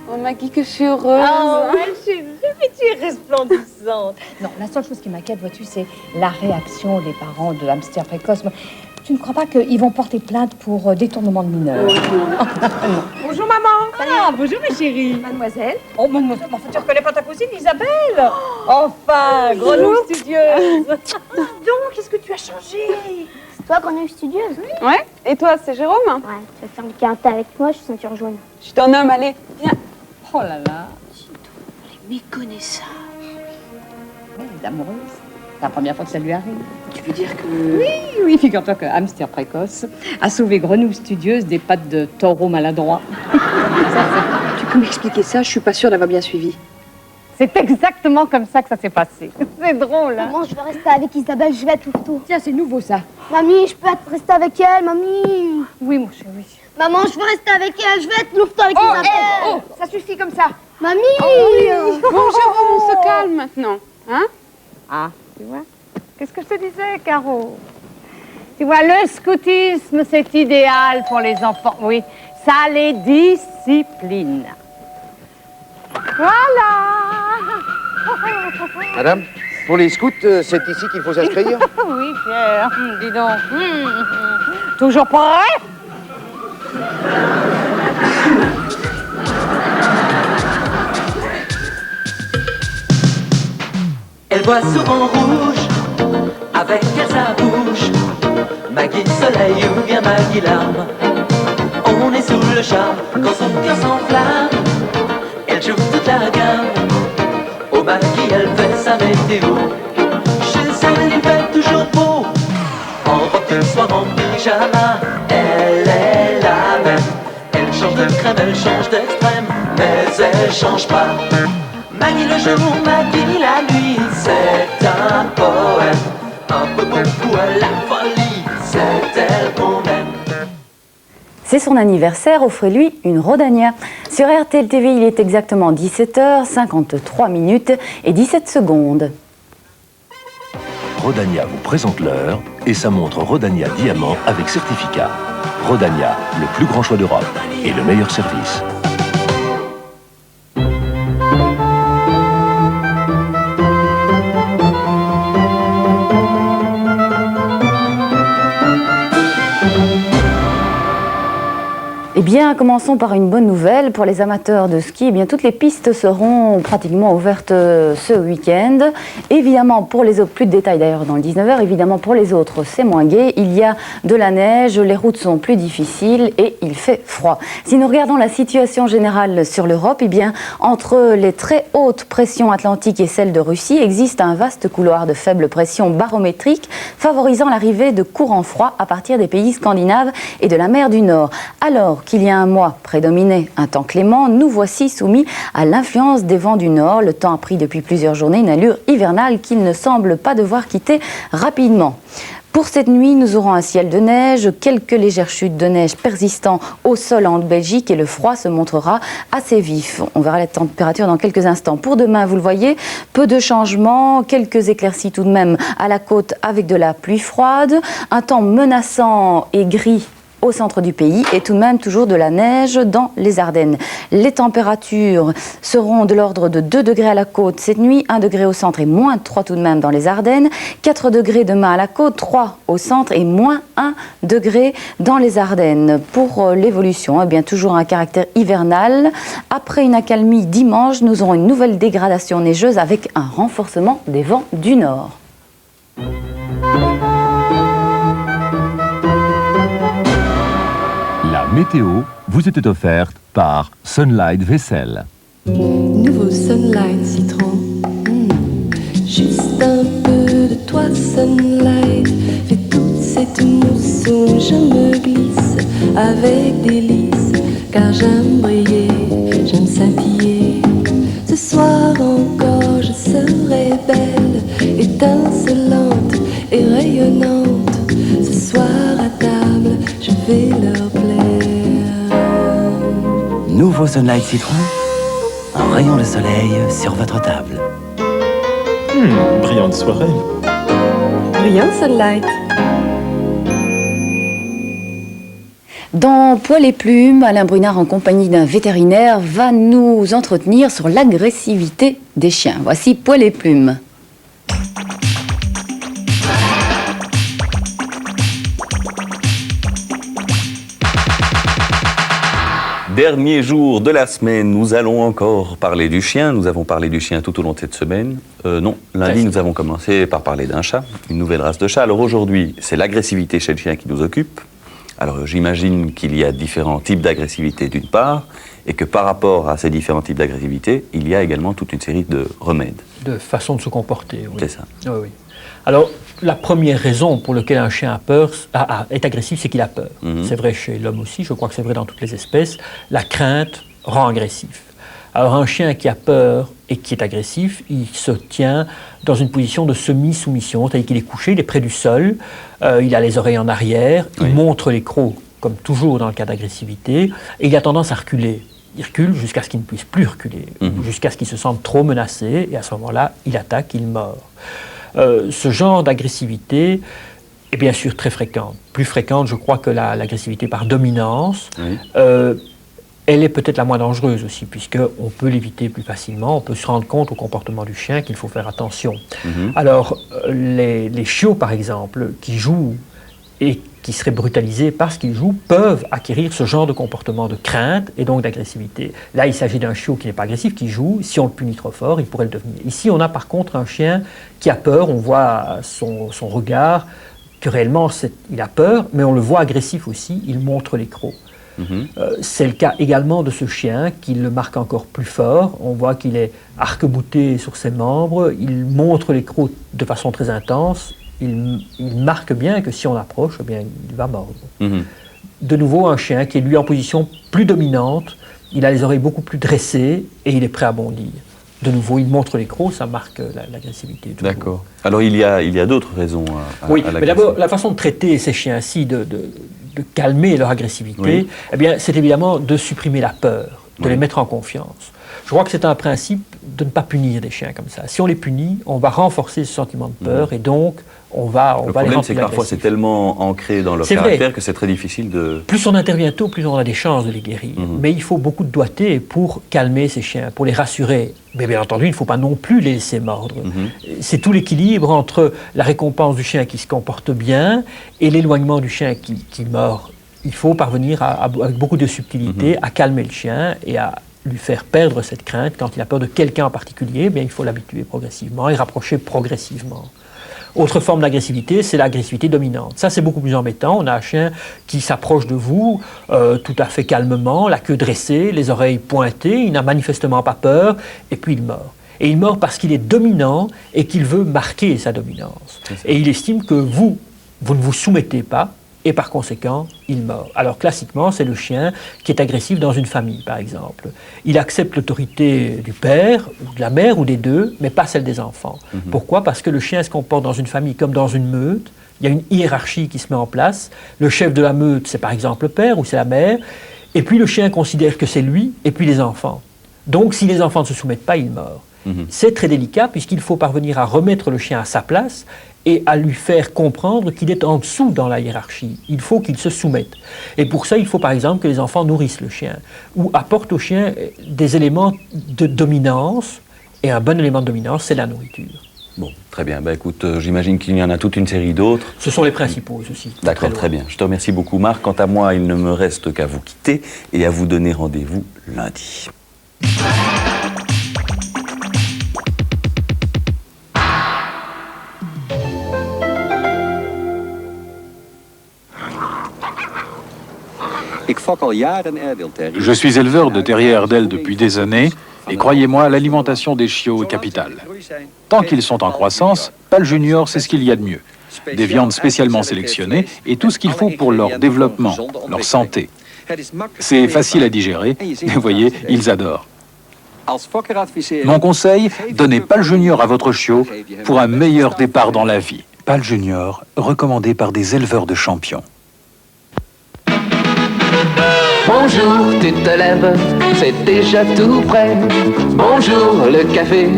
Oh Maggie, que je suis heureuse. Oh, ma chérie, mais tu es resplendissante. Non, la seule chose qui m'inquiète, vois-tu, c'est la réaction des parents de hamster précoce. Tu ne crois pas qu'ils vont porter plainte pour détournement de mineurs? Bonjour maman. Ah, bonjour ma chérie. Mademoiselle. Oh, mademoiselle, enfin, tu reconnais pas ta cousine Isabelle? Enfin, grenouille studieuse. Donc, qu'est-ce que tu as changé? C'est toi, grenouille studieuse? Ouais. Et toi, c'est Jérôme? Ouais, tu vas faire du karaté avec moi, je suis ceinture jaune. Je suis ton homme, allez, viens. Oh là là. Elle est méconnaissable. Elle est amoureuse. C'est la première fois que ça lui arrive. Tu veux dire que... Oui, figure-toi que hamster précoce a sauvé grenouille studieuse des pattes de taureau maladroit. Tu peux m'expliquer ça? Je suis pas sûre d'avoir bien suivi. C'est exactement comme ça que ça s'est passé. C'est drôle, hein? Maman, je vais rester avec Isabelle, je vais être louveteau. Tiens, c'est nouveau, ça. Mamie, je peux rester avec elle, mamie. Oui, mon chéri. Maman, je veux rester avec elle, je vais être louveteau avec Isabelle. Oh, ça suffit comme ça. Mamie. Bon, Jérôme, on se calme maintenant, hein? Ah, tu vois? Qu'est-ce que je te disais, Caro? Tu vois, le scoutisme, c'est idéal pour les enfants. Oui, ça les discipline. Voilà. Madame, pour les scouts, c'est ici qu'il faut s'inscrire? Oui, Pierre, dis donc. Toujours prêt? Elle voit souvent rouge, avec elle sa bouche. Maggie soleil ou bien Maggie larme. On est sous le charme quand son cœur s'enflamme. Elle joue toute la gamme. Au Maggie elle fait sa météo. Chez elle il fait toujours beau. En robe de soir, en pyjama. Elle est la même. Elle change de crème, elle change d'extrême, mais elle change pas. Maggie le jour, Maggie la nuit, c'est un poème, un peu beaucoup à la folie, c'est elle qu'on aime. C'est son anniversaire, offrez-lui une Rodania. Sur RTL TV, il est exactement 17h53 minutes et 17 secondes. Rodania vous présente l'heure et sa montre Rodania Diamant avec certificat. Rodania, le plus grand choix d'Europe et le meilleur service. Eh bien, commençons par une bonne nouvelle pour les amateurs de ski. Eh bien, toutes les pistes seront pratiquement ouvertes ce week-end. Évidemment, pour les autres, plus de détails d'ailleurs dans le 19h. Évidemment, pour les autres, c'est moins gai. Il y a de la neige, les routes sont plus difficiles et il fait froid. Si nous regardons la situation générale sur l'Europe, eh bien, entre les très hautes pressions atlantiques et celles de Russie, existe un vaste couloir de faible pression barométrique favorisant l'arrivée de courants froids à partir des pays scandinaves et de la mer du Nord. Alors qu'il y a un mois prédominait un temps clément, nous voici soumis à l'influence des vents du Nord. Le temps a pris depuis plusieurs journées une allure hivernale qu'il ne semble pas devoir quitter rapidement. Pour cette nuit, nous aurons un ciel de neige, quelques légères chutes de neige persistant au sol en Belgique et le froid se montrera assez vif. On verra la température dans quelques instants. Pour demain, vous le voyez, peu de changements, quelques éclaircies tout de même à la côte avec de la pluie froide, un temps menaçant et gris au centre du pays et tout de même toujours de la neige dans les Ardennes. Les températures seront de l'ordre de 2 degrés à la côte cette nuit, 1 degré au centre et moins 3 tout de même dans les Ardennes, 4 degrés demain à la côte, 3 au centre et moins 1 degré dans les Ardennes. Pour l'évolution, eh bien toujours un caractère hivernal. Après une accalmie dimanche, nous aurons une nouvelle dégradation neigeuse avec un renforcement des vents du nord. La météo vous était offerte par Sunlight Vaisselle. Nouveau Sunlight Citron. Juste un peu de toi, Sunlight. Fais toute cette mousse où je me glisse avec délice. Car j'aime briller, j'aime scintiller. Ce soir encore, je serai belle, étincelante et rayonnante. Ce soir à table, je vais leur plaire. Nouveau Sunlight Citron, un rayon de soleil sur votre table. Brillante soirée. Brillant Sunlight. Dans Poil et Plumes, Alain Brunard, en compagnie d'un vétérinaire, va nous entretenir sur l'agressivité des chiens. Voici Poil et Plumes. Dernier jour de la semaine, nous allons encore parler du chien. Nous avons parlé du chien tout au long de cette semaine. Non, lundi, nous avons commencé par parler d'un chat, une nouvelle race de chat. Alors aujourd'hui, c'est l'agressivité chez le chien qui nous occupe. Alors j'imagine qu'il y a différents types d'agressivité d'une part, et que par rapport à ces différents types d'agressivité, il y a également toute une série de remèdes. De façon de se comporter, oui. C'est ça. Oui, oui. Alors, la première raison pour laquelle un chien a peur, est agressif, c'est qu'il a peur. C'est vrai chez l'homme aussi, je crois que c'est vrai dans toutes les espèces. La crainte rend agressif. Alors un chien qui a peur et qui est agressif, il se tient dans une position de semi-soumission, c'est-à-dire qu'il est couché, il est près du sol, il a les oreilles en arrière, il montre les crocs, comme toujours dans le cas d'agressivité, et il a tendance à reculer. Il recule jusqu'à ce qu'il ne puisse plus reculer, jusqu'à ce qu'il se sente trop menacé, et à ce moment-là, il attaque, il mord. Ce genre d'agressivité est bien sûr très fréquente. Plus fréquente, je crois, que l'agressivité par dominance. Elle est peut-être la moins dangereuse aussi, puisqu'on peut l'éviter plus facilement. On peut se rendre compte au comportement du chien qu'il faut faire attention. Alors, les chiots, par exemple, qui jouent et qui seraient brutalisés parce qu'ils jouent, peuvent acquérir ce genre de comportement de crainte et donc d'agressivité. Là, il s'agit d'un chiot qui n'est pas agressif, qui joue. Si on le punit trop fort, il pourrait le devenir. Ici, on a par contre un chien qui a peur. On voit son regard que réellement, il a peur, mais on le voit agressif aussi. Il montre les crocs. C'est le cas également de ce chien qui le marque encore plus fort. On voit qu'il est arc-bouté sur ses membres. Il montre les crocs de façon très intense. Il marque bien que si on approche, eh bien, il va mordre. De nouveau, un chien qui est lui en position plus dominante, il a les oreilles beaucoup plus dressées et il est prêt à bondir. De nouveau, il montre les crocs, ça marque l'agressivité. D'accord. Alors il y a d'autres raisons à oui, l'agressivité. Mais d'abord, la façon de traiter ces chiens-ci, de calmer leur agressivité, eh bien, c'est évidemment de supprimer la peur, de les mettre en confiance. Je crois que c'est un principe de ne pas punir des chiens comme ça. Si on les punit, on va renforcer ce sentiment de peur et donc on va les rendre plus agressifs. Le problème, c'est que parfois c'est tellement ancré dans leur caractère que c'est très difficile de... Plus on intervient tôt, plus on a des chances de les guérir. Mais il faut beaucoup de doigté pour calmer ces chiens, pour les rassurer. Mais bien entendu, il ne faut pas non plus les laisser mordre. C'est tout l'équilibre entre la récompense du chien qui se comporte bien et l'éloignement du chien qui mord. Il faut parvenir avec beaucoup de subtilité à calmer le chien et à lui faire perdre cette crainte. Quand il a peur de quelqu'un en particulier, bien, il faut l'habituer progressivement et rapprocher progressivement. Autre forme d'agressivité, c'est l'agressivité dominante. Ça, c'est beaucoup plus embêtant. On a un chien qui s'approche de vous tout à fait calmement, la queue dressée, les oreilles pointées, il n'a manifestement pas peur, et puis il mord. Et il mord parce qu'il est dominant et qu'il veut marquer sa dominance. Et il estime que vous ne vous soumettez pas, et par conséquent, il mord. Alors classiquement, c'est le chien qui est agressif dans une famille, par exemple. Il accepte l'autorité du père, de la mère ou des deux, mais pas celle des enfants. Pourquoi ? Parce que le chien se comporte dans une famille comme dans une meute. Il y a une hiérarchie qui se met en place. Le chef de la meute, c'est par exemple le père ou c'est la mère. Et puis le chien considère que c'est lui, et puis les enfants. Donc si les enfants ne se soumettent pas, il mord. C'est très délicat puisqu'il faut parvenir à remettre le chien à sa place et à lui faire comprendre qu'il est en dessous dans la hiérarchie. Il faut qu'il se soumette. Et pour ça, il faut par exemple que les enfants nourrissent le chien ou apportent au chien des éléments de dominance. Et un bon élément de dominance, c'est la nourriture. Bon, très bien. Écoute, j'imagine qu'il y en a toute une série d'autres. Ce sont les principaux, ceci. D'accord, très bien. Je te remercie beaucoup, Marc. Quant à moi, il ne me reste qu'à vous quitter et à vous donner rendez-vous lundi. Je suis éleveur de terriers Airedale depuis des années et croyez-moi, l'alimentation des chiots est capitale. Tant qu'ils sont en croissance, Pal Junior, c'est ce qu'il y a de mieux. Des viandes spécialement sélectionnées et tout ce qu'il faut pour leur développement, leur santé. C'est facile à digérer et vous voyez, ils adorent. Mon conseil, donnez Pal Junior à votre chiot pour un meilleur départ dans la vie. Pal Junior, recommandé par des éleveurs de champions. Bonjour, tu te lèves, c'est déjà tout prêt. Bonjour, le café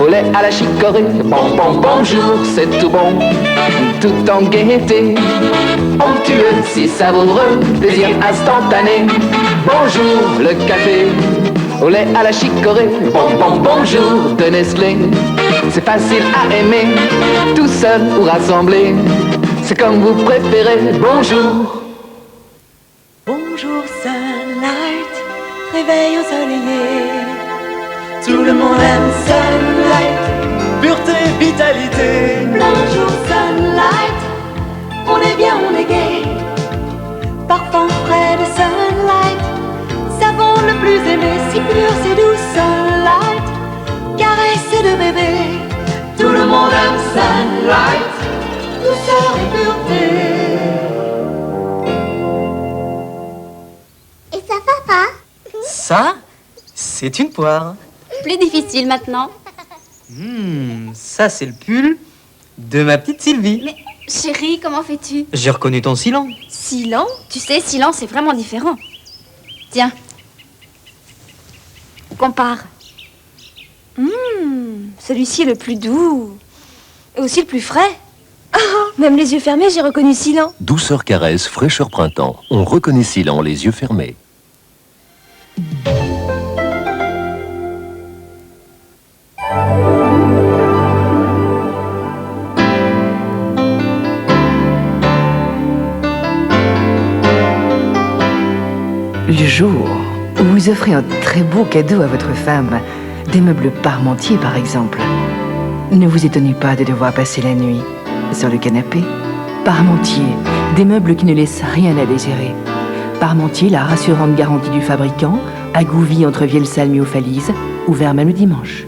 au lait à la chicorée. Bonjour, c'est tout bon, tout en gaieté. Onctueux, si savoureux, plaisir instantané. Bonjour, le café, au lait à la chicorée. Bonjour, de Nestlé. C'est facile à aimer, tout seul ou rassemblé. C'est comme vous préférez. Bonjour. Bonjour Sunlight, réveil ensoleillé. Tout le monde aime Sunlight, pureté, vitalité. Bonjour Sunlight, on est bien, on est gai. Parfum frais de Sunlight, savon le plus aimé, si pur, c'est doux. Sunlight, caresse de bébé. Tout le monde aime Sunlight, douceur et pureté. Et ça, papa? Ça, c'est une poire. Plus difficile maintenant. Ça, c'est le pull de ma petite Sylvie. Mais chérie, comment fais-tu? J'ai reconnu ton silence. Silence? Tu sais, silence, c'est vraiment différent. Tiens. Compare. Celui-ci est le plus doux. Et aussi le plus frais. Même les yeux fermés, j'ai reconnu Silan. Douceur caresse, fraîcheur printemps. On reconnaît Silan les yeux fermés. Le jour où vous offrez un très beau cadeau à votre femme, des meubles Parmentier par exemple, ne vous étonnez pas de devoir passer la nuit sur le canapé. Parmentier, des meubles qui ne laissent rien à désirer. Parmentier, la rassurante garantie du fabricant, à Gouvy entre Vielsalm-Myofalise, ouvert même le dimanche.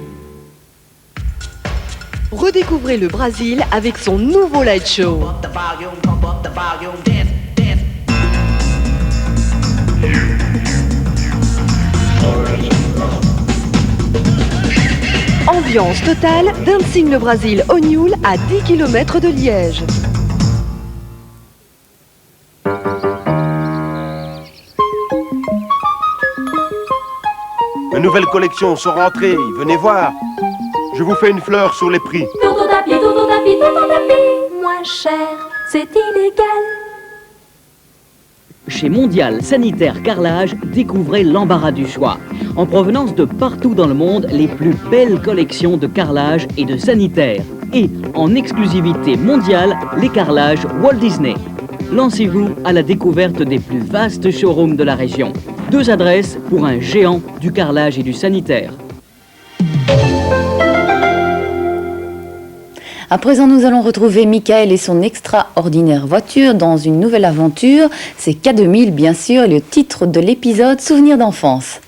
Redécouvrez le Brésil avec son nouveau light show. Ambiance totale, Dancing le Brésil au Nioul à 10 km de Liège. De nouvelles collections sont rentrées, venez voir. Je vous fais une fleur sur les prix. Tonton tapis, tonton tapis, tonton tapis. Moins cher, c'est illégal. Chez Mondial Sanitaire Carrelage, découvrez l'embarras du choix. En provenance de partout dans le monde, les plus belles collections de carrelage et de sanitaire. Et en exclusivité mondiale, les carrelages Walt Disney. Lancez-vous à la découverte des plus vastes showrooms de la région. 2 adresses pour un géant du carrelage et du sanitaire. À présent, nous allons retrouver Michael et son extraordinaire voiture dans une nouvelle aventure. C'est K2000, bien sûr, le titre de l'épisode Souvenirs d'enfance.